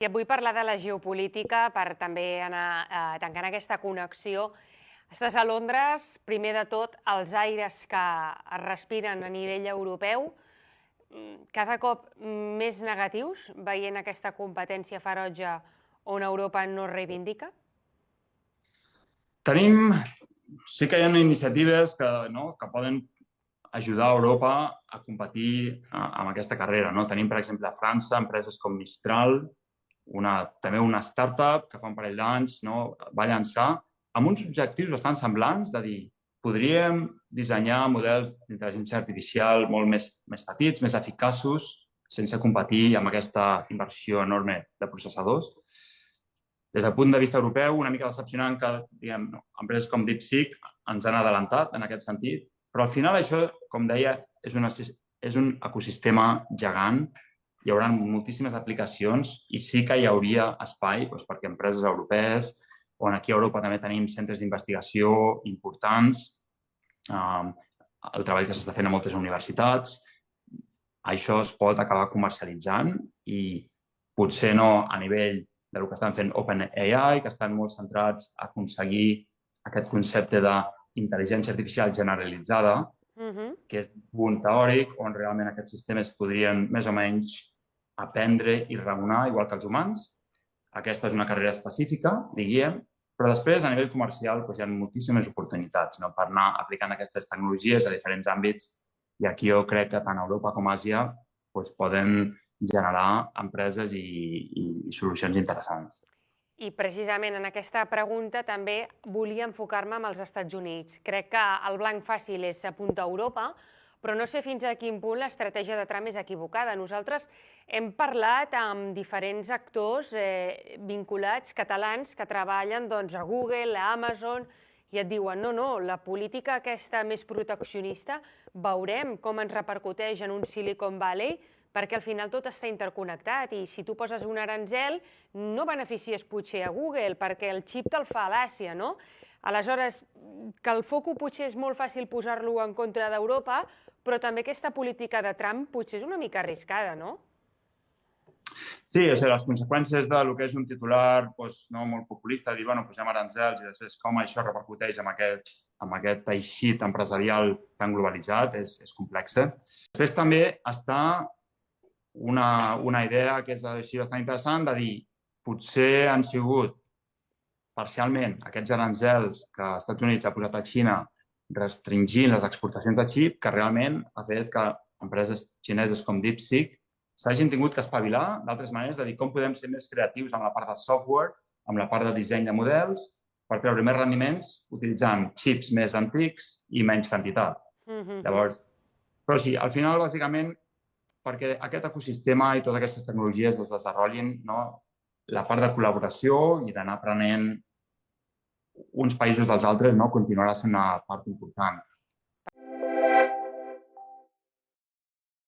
I et vull parlar de la geopolítica per també anar tancant aquesta connexió. Estàs a Londres, primer de tot, els aires que es respiren a nivell europeu, cada cop més negatius, veient aquesta competència ferotge on Europa no es reivindica? Sí que hi ha iniciatives que poden ajudar Europa a competir amb aquesta carrera. Tenim, per exemple, a França, empreses com Mistral, també una startup que fa un parell d'anys va llançar amb uns objectius bastant semblants, de dir, podríem dissenyar models d'intel·ligència artificial molt més petits, més eficaços, sense competir amb aquesta inversió enorme de processadors. Des del punt de vista europeu, una mica decepcionant que empreses com DeepSeek ens han adelantat en aquest sentit, però al final això, com deia, és un ecosistema gegant. Hi haurà moltíssimes aplicacions i sí que hi hauria espai perquè empreses europees, on aquí a Europa també tenim centres d'investigació importants, el treball que s'està fent a moltes universitats, això es pot acabar comercialitzant i potser no a nivell del que estan fent OpenAI, que estan molt centrats a aconseguir aquest concepte d'intel·ligència artificial generalitzada, que és un punt teòric on realment aquests sistemes podrien més o menys aprendre i raonar igual que els humans. Aquesta és una carrera específica, diríem, però després, a nivell comercial, hi ha moltíssimes oportunitats per anar aplicant aquestes tecnologies a diferents àmbits i aquí jo crec que tant Europa com Àsia poden generar empreses i solucions interessants. I precisament en aquesta pregunta també volia enfocar-me amb els Estats Units. Crec que el blanc fàcil és apuntar a Europa, però no sé fins a quin punt l'estratègia de Trump és equivocada. Nosaltres hem parlat amb diferents actors vinculats catalans que treballen a Google, a Amazon, i et diuen no, la política aquesta més proteccionista veurem com ens repercuteix en un Silicon Valley, perquè al final tot està interconnectat i si tu poses un aranzel no beneficies potser a Google perquè el xip te'l fa a l'Àsia, no? Aleshores, que el foco potser és molt fàcil posar-lo en contra d'Europa, però també aquesta política de Trump potser és una mica arriscada, no? Sí, les conseqüències del que és un titular molt populista, dir, posem aranzels i després com això repercuteix amb aquest teixit empresarial tan globalitzat és complexa. Després també està una idea que és així bastant interessant de dir, potser han sigut parcialment aquests aranzels que els Estats Units ha posat a Xina restringint les exportacions de xip que realment ha fet que empreses xineses com DeepSeek s'hagin tingut que espavilar d'altres maneres de dir com podem ser més creatius amb la part de software, amb la part de disseny de models, per treure més rendiments utilitzant xips més antics i menys quantitat. Llavors, però sí, al final, bàsicament, perquè aquest ecosistema i totes aquestes tecnologies es desenvolupin, la part de col·laboració i d'anar aprenent uns països dels altres continuarà sent una part important.